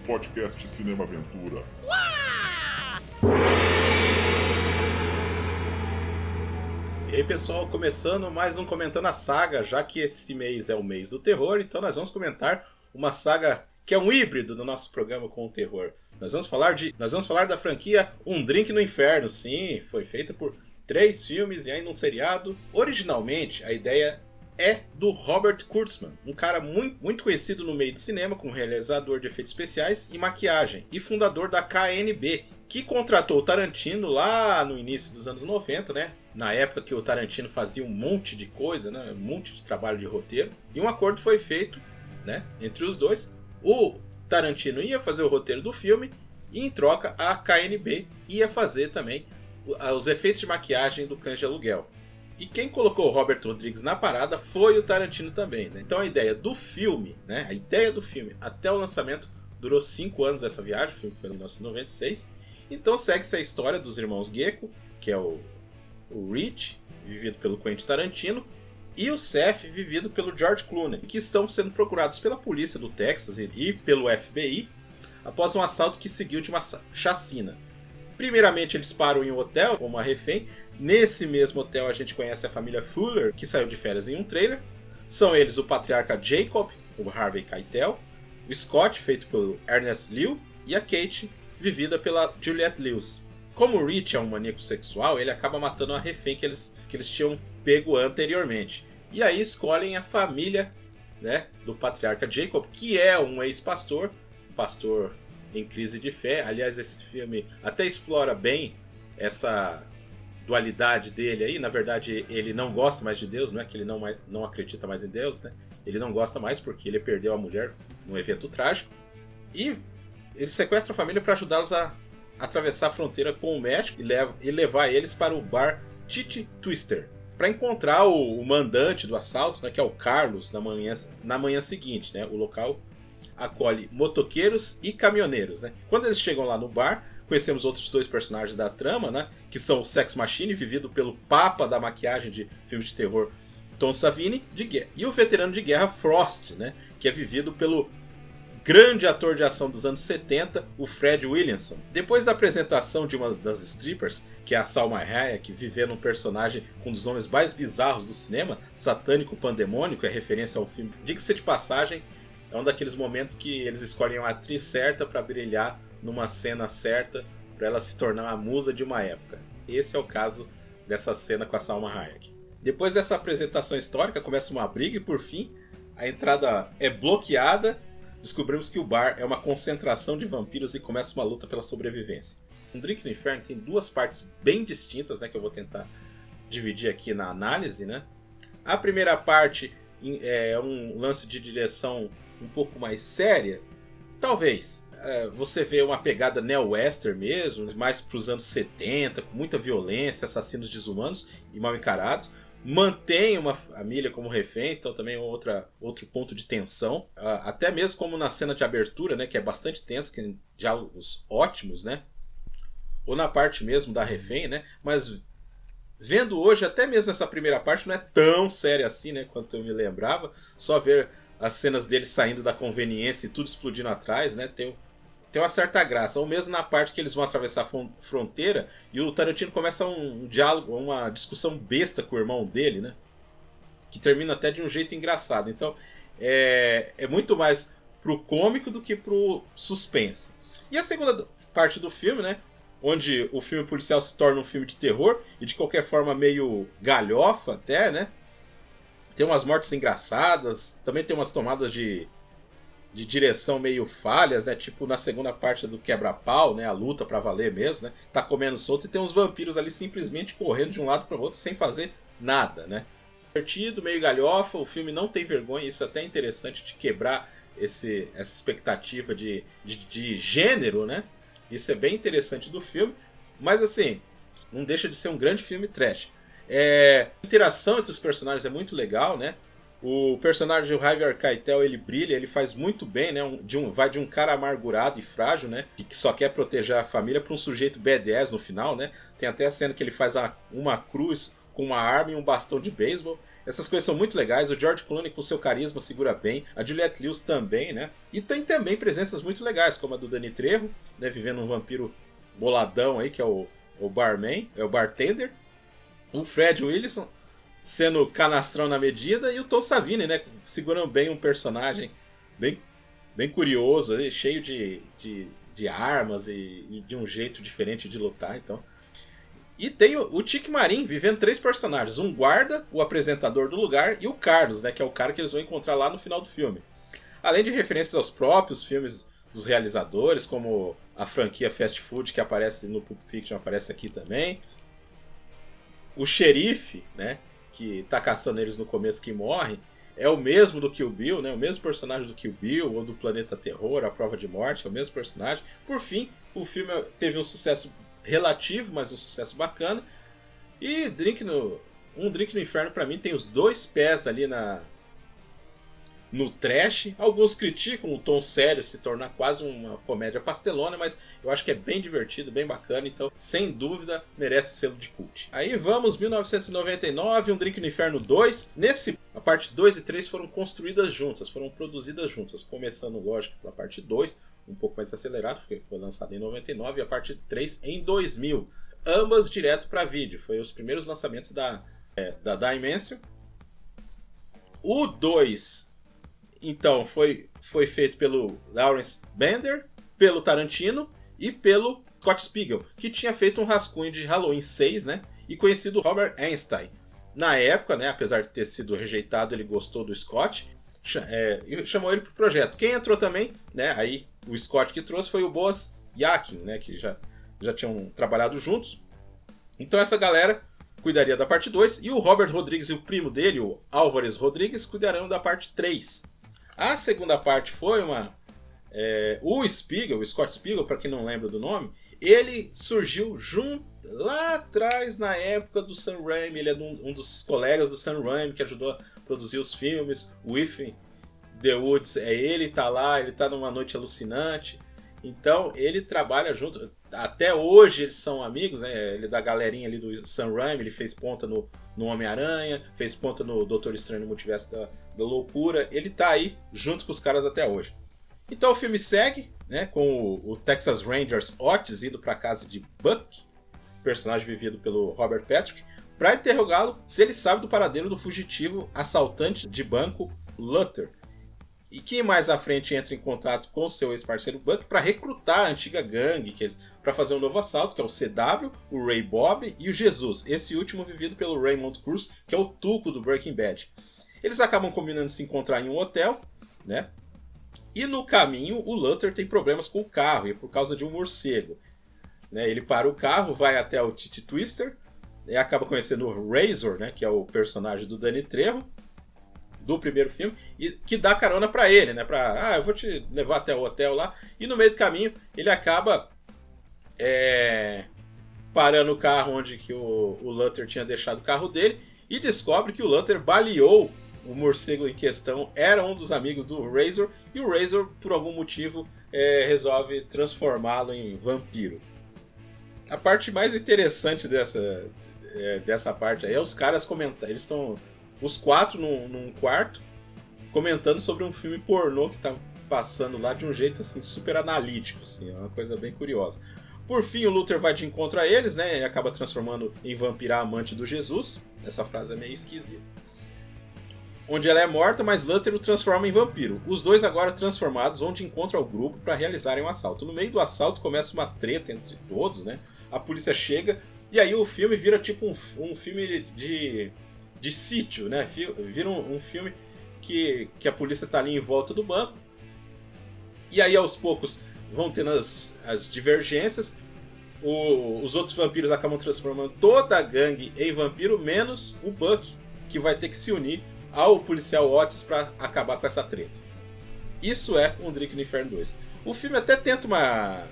podcast Cinema Aventura. E aí pessoal, começando mais um Comentando a Saga, já que esse mês é o mês do terror, então nós vamos comentar uma saga que é um híbrido no nosso programa com o terror. Nós vamos falar da franquia Um Drink no Inferno. Sim, foi feita por 3 filmes e ainda um seriado. Originalmente, a ideia é do Robert Kurtzman, um cara muito conhecido no meio do cinema como realizador de efeitos especiais e maquiagem, e fundador da KNB, que contratou o Tarantino lá no início dos anos 90, né? Na época que o Tarantino fazia um monte de coisa, né? Um monte de trabalho de roteiro, e um acordo foi feito, né, entre os dois. O Tarantino ia fazer o roteiro do filme e, em troca, a KNB ia fazer também os efeitos de maquiagem do Cães de Aluguel. E quem colocou o Robert Rodrigues na parada foi o Tarantino também, né? Então a ideia do filme, né? A ideia do filme até o lançamento durou 5 anos essa viagem, o filme foi em 1996. Então segue-se a história dos irmãos Gecko, que é o Rich, vivido pelo Quentin Tarantino, e o Seth, vivido pelo George Clooney, que estão sendo procurados pela polícia do Texas e pelo FBI após um assalto que seguiu de uma chacina. Primeiramente eles param em um hotel com uma refém. Nesse mesmo hotel a gente conhece a família Fuller, que saiu de férias em um trailer. São eles o patriarca Jacob, o Harvey Keitel, o Scott, feito pelo Ernest Liu, e a Kate, vivida pela Juliette Lewis. Como o Rich é um maníaco sexual, ele acaba matando a refém que eles tinham pego anteriormente. E aí escolhem a família, né, do patriarca Jacob, que é um ex-pastor, um pastor em crise de fé. Aliás, esse filme até explora bem essa dualidade dele aí. Na verdade, ele não gosta mais de Deus, não é que ele não acredita mais em Deus, né? Ele não gosta mais porque ele perdeu a mulher num evento trágico. E ele sequestra a família para ajudá-los a atravessar a fronteira com o México e levar eles para o bar Titi Twister, para encontrar o mandante do assalto, né, que é o Carlos, na manhã seguinte, né? O local acolhe motoqueiros e caminhoneiros, né? Quando eles chegam lá no bar, conhecemos outros 2 personagens da trama, né? Que são o Sex Machine, vivido pelo papa da maquiagem de filmes de terror, Tom Savini, e o veterano de guerra Frost, né? Que é vivido pelo grande ator de ação dos anos 70, o Fred Williamson. Depois da apresentação de uma das strippers, que é a Salma Hayek, vivendo um personagem com um dos nomes mais bizarros do cinema, Satânico Pandemônico, é referência ao filme. Diga-se de passagem, é um daqueles momentos que eles escolhem a atriz certa para brilhar numa cena certa, para ela se tornar a musa de uma época. Esse é o caso dessa cena com a Salma Hayek. Depois dessa apresentação histórica, começa uma briga e, por fim, a entrada é bloqueada. Descobrimos que o bar é uma concentração de vampiros e começa uma luta pela sobrevivência. Um Drink no Inferno tem 2 partes bem distintas, né, que eu vou tentar dividir aqui na análise, né? A primeira parte é um lance de direção um pouco mais séria. Talvez você vê uma pegada neo-western mesmo, mais para os anos 70, com muita violência, assassinos desumanos e mal encarados. Mantém uma família como refém, então também outro ponto de tensão. Até mesmo como na cena de abertura, né, que é bastante tensa, que tem diálogos ótimos, né? Ou na parte mesmo da refém, né? Mas vendo hoje, até mesmo essa primeira parte não é tão séria assim, né, quanto eu me lembrava. Só ver as cenas deles saindo da conveniência e tudo explodindo atrás, né? Tem uma certa graça. Ou mesmo na parte que eles vão atravessar a fronteira e o Tarantino começa um diálogo, uma discussão besta com o irmão dele, né? Que termina até de um jeito engraçado. Então é muito mais pro cômico do que pro suspense. E a segunda parte do filme, né? Onde o filme policial se torna um filme de terror e de qualquer forma meio galhofa até, né? Tem umas mortes engraçadas, também tem umas tomadas de direção meio falhas, né? Tipo na segunda parte do quebra-pau, né? A luta pra valer mesmo, né? Tá comendo solto e tem uns vampiros ali simplesmente correndo de um lado para o outro sem fazer nada, né? Divertido, meio galhofa, o filme não tem vergonha, isso é até interessante de quebrar essa expectativa de gênero, né? Isso é bem interessante do filme, mas assim, não deixa de ser um grande filme trash. A interação entre os personagens é muito legal, né? O personagem do Harvey Keitel, ele brilha, ele faz muito bem, né? Vai de um cara amargurado e frágil, né? Que só quer proteger a família, para um sujeito badass no final, né? Tem até a cena que ele faz uma cruz com uma arma e um bastão de beisebol. Essas coisas são muito legais. O George Clooney com seu carisma segura bem. A Juliette Lewis também, né? E tem também presenças muito legais, como a do Danny Trejo, né? Vivendo um vampiro boladão aí, que é o barman, é o bartender. O Fred Willison sendo canastrão na medida. E o Tom Savini, né? Segurando bem um personagem bem curioso, cheio de armas e de um jeito diferente de lutar, então. E tem o Tic Marim vivendo 3 personagens, um guarda, o apresentador do lugar e o Carlos, né, que é o cara que eles vão encontrar lá no final do filme. Além de referências aos próprios filmes dos realizadores, como a franquia Fast Food que aparece no Pulp Fiction, aparece aqui também. O xerife, né, que tá caçando eles no começo que morre, é o mesmo do Kill Bill, né? O mesmo personagem do Kill Bill ou do Planeta Terror, A Prova de Morte, é o mesmo personagem. Por fim, o filme teve um sucesso relativo, mas um sucesso bacana. E Um Drink no Inferno, pra mim, tem os 2 pés ali no trash. Alguns criticam o tom sério se tornar quase uma comédia pastelona, mas eu acho que é bem divertido, bem bacana, então sem dúvida merece selo de cult. Aí vamos, 1999, Um Drink no Inferno 2. A parte 2 e 3 foram construídas juntas, foram produzidas juntas, começando, lógico, pela parte 2, um pouco mais acelerado, foi lançado em 99, e a parte 3 em 2000. Ambas direto para vídeo, foi os primeiros lançamentos da Dimension. O 2... então, foi feito pelo Lawrence Bender, pelo Tarantino e pelo Scott Spiegel, que tinha feito um rascunho de Halloween 6, né? E conhecido Robert Einstein. Na época, né, apesar de ter sido rejeitado, ele gostou do Scott e chamou ele pro projeto. Quem entrou também, né? Aí o Scott que trouxe foi o Boaz Yakin, né? Que já tinham trabalhado juntos. Então essa galera cuidaria da parte 2 e o Robert Rodrigues e o primo dele, o Álvares Rodrigues, cuidarão da parte 3. A segunda parte foi o Scott Spiegel, para quem não lembra do nome, ele surgiu lá atrás, na época do Sam Raimi. Ele é um dos colegas do Sam Raimi que ajudou a produzir os filmes. O Within the Woods ele tá lá, ele tá numa Noite Alucinante. Então ele trabalha junto. Até hoje eles são amigos, né? Ele é da galerinha ali do Sam Raimi, ele fez ponta no Homem-Aranha, fez ponta no Doutor Estranho no Multiverso da Loucura. Ele tá aí junto com os caras até hoje. Então o filme segue, né, com o Texas Rangers Otis indo para casa de Buck, personagem vivido pelo Robert Patrick, para interrogá-lo se ele sabe do paradeiro do fugitivo assaltante de banco Luther. E que mais à frente entra em contato com seu ex-parceiro Buck para recrutar a antiga gangue para fazer um novo assalto, que é o CW, o Ray Bob e o Jesus. Esse último vivido pelo Raymond Cruz, que é o Tuco do Breaking Bad. Eles acabam combinando se encontrar em um hotel, né? E no caminho o Luther tem problemas com o carro, e é por causa de um morcego. Né? Ele para o carro, vai até o Titi Twister, e acaba conhecendo o Razor, né? Que é o personagem do Danny Trejo, do primeiro filme, e que dá carona pra ele, né? Eu vou te levar até o hotel lá. E no meio do caminho ele acaba parando o carro onde que o Luther tinha deixado o carro dele, e descobre que o Luther baleou o morcego em questão, era um dos amigos do Razor, e o Razor, por algum motivo, resolve transformá-lo em vampiro. A parte mais interessante dessa parte aí é os caras comentarem. Eles estão os 4 num quarto comentando sobre um filme pornô que tá passando lá de um jeito assim super analítico, assim, é uma coisa bem curiosa. Por fim, o Luther vai de encontro a eles, né, e acaba transformando em vampira a amante do Jesus. Essa frase é meio esquisita. Onde ela é morta, mas Luther o transforma em vampiro. Os dois agora transformados onde encontram o grupo para realizarem um assalto. No meio do assalto começa uma treta entre todos, né? A polícia chega e aí o filme vira tipo um filme de sítio, né? Vira um filme que a polícia tá ali em volta do banco. E aí aos poucos vão tendo as divergências. Os outros vampiros acabam transformando toda a gangue em vampiro, menos o Buck, que vai ter que se unir ao policial Otis para acabar com essa treta. Isso é Um Drink no Inferno 2. O filme até tenta uma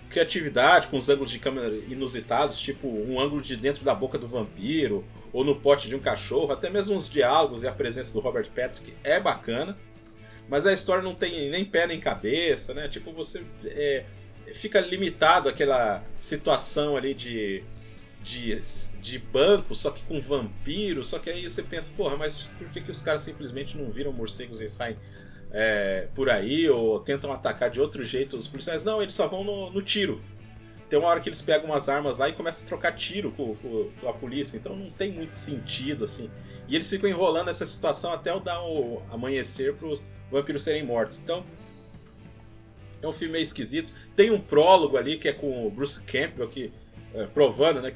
criatividade com os ângulos de câmera inusitados, tipo um ângulo de dentro da boca do vampiro, ou no pote de um cachorro, até mesmo os diálogos e a presença do Robert Patrick é bacana, mas a história não tem nem pé nem cabeça, né? Tipo, você fica limitado àquela situação ali de banco, só que com vampiro. Só que aí você pensa, porra, mas por que os caras simplesmente não viram morcegos e saem por aí, ou tentam atacar de outro jeito os policiais? Não, eles só vão no tiro. Tem uma hora que eles pegam umas armas lá e começam a trocar tiro com a polícia, então não tem muito sentido, assim. E eles ficam enrolando essa situação até dar o amanhecer para os vampiros serem mortos. Então, é um filme meio esquisito. Tem um prólogo ali que é com o Bruce Campbell, provando, né,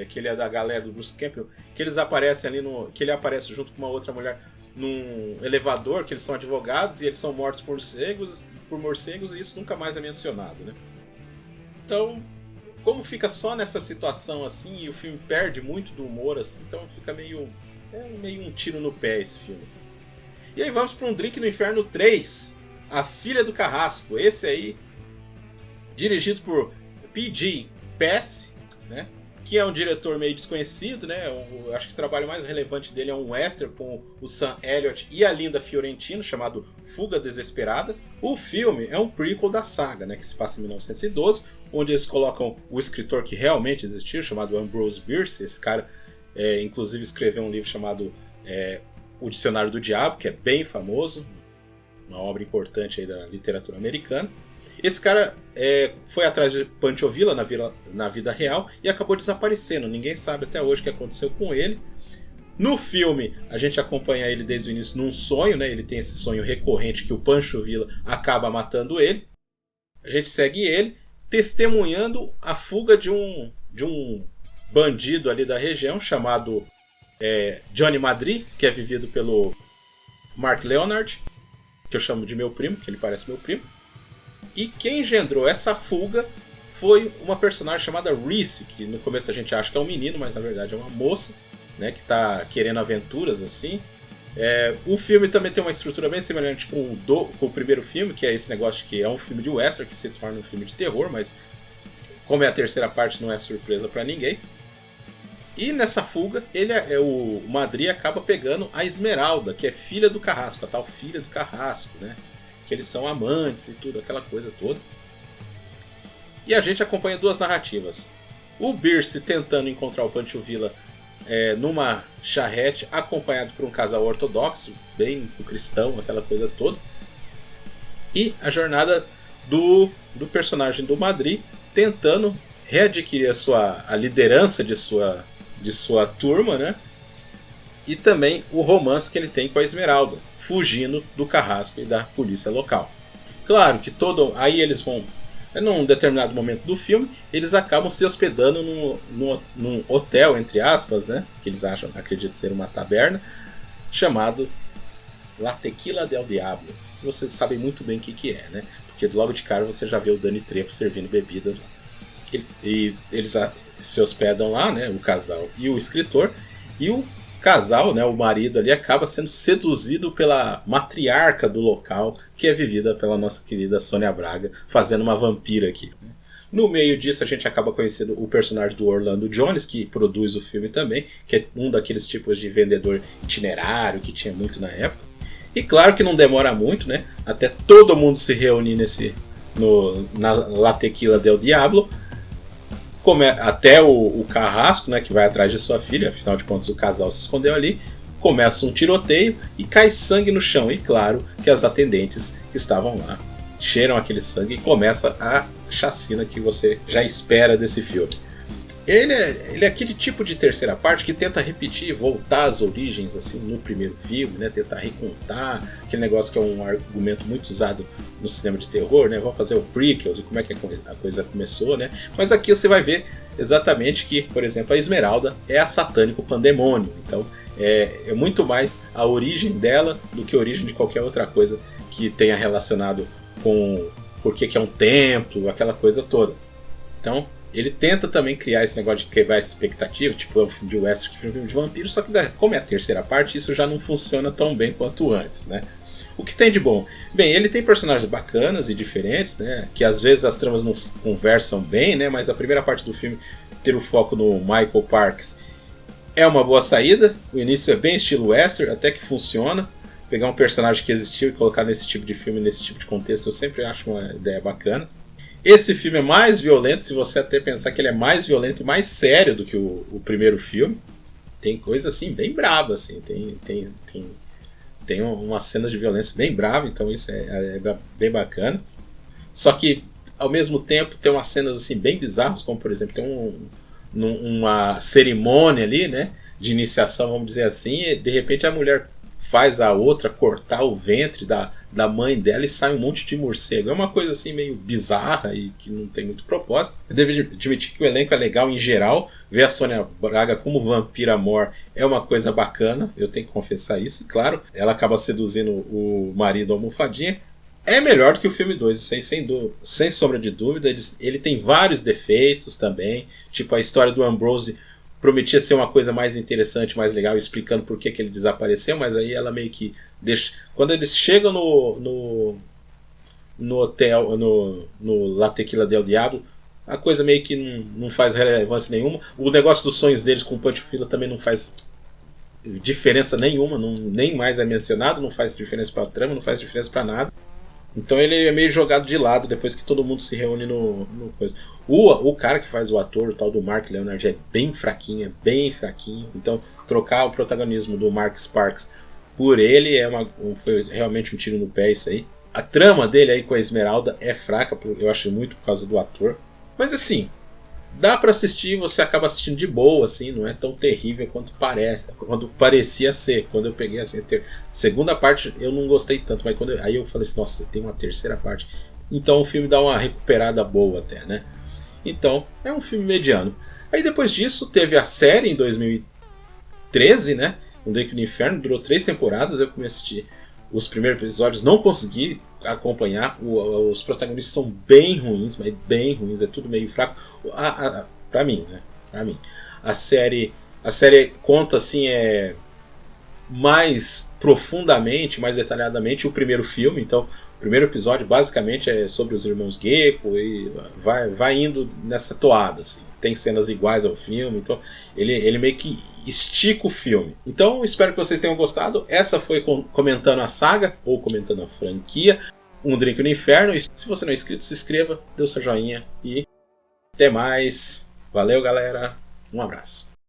que ele é da galera do Bruce Campbell, que eles aparecem ali que ele aparece junto com uma outra mulher num elevador, que eles são advogados e eles são mortos por morcegos, e isso nunca mais é mencionado, né? Então, como fica só nessa situação assim, e o filme perde muito do humor, assim, então fica meio um tiro no pé esse filme. E aí vamos para Um Drink no Inferno 3, A Filha do Carrasco. Esse aí, dirigido por P.G. Pace, né? Que é um diretor meio desconhecido, né? Eu acho que o trabalho mais relevante dele é um western com o Sam Elliott e a Linda Fiorentino, chamado Fuga Desesperada. O filme é um prequel da saga, né? Que se passa em 1912, onde eles colocam o escritor que realmente existiu, chamado Ambrose Bierce. Esse cara, inclusive, escreveu um livro chamado O Dicionário do Diabo, que é bem famoso, uma obra importante aí da literatura americana. Esse cara foi atrás de Pancho Villa na vida real e acabou desaparecendo. Ninguém sabe até hoje o que aconteceu com ele. No filme, a gente acompanha ele desde o início num sonho, né? Ele tem esse sonho recorrente que o Pancho Villa acaba matando ele. A gente segue ele testemunhando a fuga de um bandido ali da região chamado Johnny Madrid, que é vivido pelo Mark Leonard, que eu chamo de meu primo, que ele parece meu primo. E quem engendrou essa fuga foi uma personagem chamada Reese, que no começo a gente acha que é um menino, mas na verdade é uma moça, né, que está querendo aventuras assim. O filme também tem uma estrutura bem semelhante com o primeiro filme, que é esse negócio de que é um filme de western que se torna um filme de terror, mas como é a terceira parte não é surpresa para ninguém. E nessa fuga, o Madrid acaba pegando a Esmeralda, que é filha do Carrasco, a tal filha do Carrasco, né? Que eles são amantes e tudo, aquela coisa toda. E a gente acompanha duas narrativas. O Bierce tentando encontrar o Pancho Villa numa charrete, acompanhado por um casal ortodoxo, bem cristão, aquela coisa toda. E a jornada do personagem do Madrid tentando readquirir a liderança de sua turma, né? E também o romance que ele tem com a Esmeralda, fugindo do Carrasco e da polícia local. Claro que aí eles vão, num determinado momento do filme, eles acabam se hospedando num hotel, entre aspas, né? Que eles acreditam ser uma taberna, chamado La Tequila del Diablo. Vocês sabem muito bem o que é, né? Porque logo de cara você já vê o Dani Trejo servindo bebidas lá. E eles se hospedam lá, né? O casal e o escritor, e o casal, né, o marido ali, acaba sendo seduzido pela matriarca do local, que é vivida pela nossa querida Sônia Braga, fazendo uma vampira aqui. No meio disso a gente acaba conhecendo o personagem do Orlando Jones, que produz o filme também, que é um daqueles tipos de vendedor itinerário que tinha muito na época. E claro que não demora muito, né, até todo mundo se reunir na La Tequila del Diablo, até o Carrasco, né, que vai atrás de sua filha, afinal de contas o casal se escondeu ali, começa um tiroteio e cai sangue no chão. E claro que as atendentes que estavam lá cheiram aquele sangue e começa a chacina que você já espera desse filme. Ele é aquele tipo de terceira parte que tenta repetir, voltar às origens assim no primeiro filme, né? Tentar recontar aquele negócio que é um argumento muito usado no cinema de terror, né? Vamos fazer o prequel de como é que a coisa começou, né? Mas aqui você vai ver exatamente que, por exemplo, a Esmeralda é a satânico pandemônio. Então é muito mais a origem dela do que a origem de qualquer outra coisa que tenha relacionado com por que é um templo, aquela coisa toda. Então ele tenta também criar esse negócio de quebrar essa expectativa, tipo é um filme de western, que é um filme de vampiro, só que como é a terceira parte, isso já não funciona tão bem quanto antes, né? O que tem de bom? Bem, ele tem personagens bacanas e diferentes, né? Que às vezes as tramas não conversam bem, né? Mas a primeira parte do filme, ter o foco no Michael Parks, é uma boa saída. O início é bem estilo western, até que funciona. Pegar um personagem que existiu e colocar nesse tipo de filme, nesse tipo de contexto, eu sempre acho uma ideia bacana. Esse filme é mais violento, se você até pensar que ele é mais violento e mais sério do que o primeiro filme. Tem coisa assim bem brava, assim. Tem uma cena de violência bem brava, então isso é bem bacana. Só que ao mesmo tempo tem umas cenas assim bem bizarras, como por exemplo tem uma cerimônia ali, né, de iniciação, vamos dizer assim, e de repente a mulher faz a outra cortar o ventre da mãe dela e sai um monte de morcego. É uma coisa assim meio bizarra e que não tem muito propósito. Eu devo admitir que o elenco é legal em geral. Ver a Sônia Braga como Vampira Mor é uma coisa bacana, eu tenho que confessar isso. E claro, ela acaba seduzindo o marido Almofadinha. É melhor do que o filme 2, sem sombra de dúvida. Ele tem vários defeitos também, tipo a história do Ambrose prometia ser uma coisa mais interessante, mais legal, explicando por que ele desapareceu, mas aí ela meio que deixa... Quando eles chegam no hotel, no La Tequila del Diablo, a coisa meio que não faz relevância nenhuma. O negócio dos sonhos deles com o Pancho Villa também não faz diferença nenhuma, nem mais é mencionado, não faz diferença pra trama, não faz diferença pra nada. Então ele é meio jogado de lado depois que todo mundo se reúne no coisa. O cara que faz o ator, o tal do Mark Leonard, é bem fraquinho, Então trocar o protagonismo do Mark Sparks por ele foi realmente um tiro no pé isso aí. A trama dele aí com a Esmeralda é fraca, eu acho muito por causa do ator. Mas assim, dá pra assistir, você acaba assistindo de boa, assim, não é tão terrível quanto parecia ser. Quando eu peguei assim, a segunda parte eu não gostei tanto, mas aí eu falei assim, nossa, tem uma terceira parte. Então o filme dá uma recuperada boa até, né? Então, é um filme mediano. Aí depois disso, teve a série em 2013, né? Um Drink no Inferno, durou 3 temporadas, eu comecei a assistir os primeiros episódios, não consegui acompanhar, os protagonistas são bem ruins, mas bem ruins, é tudo meio fraco. Pra mim, né? Pra mim. A série conta assim, mais profundamente, mais detalhadamente o primeiro filme, então o primeiro episódio basicamente é sobre os irmãos Gecko e vai indo nessa toada, assim. Tem cenas iguais ao filme, então ele meio que estica o filme. Então espero que vocês tenham gostado. Essa foi comentando a saga, ou comentando a franquia, Um Drink no Inferno. E se você não é inscrito, se inscreva, dê o seu joinha e até mais. Valeu, galera. Um abraço.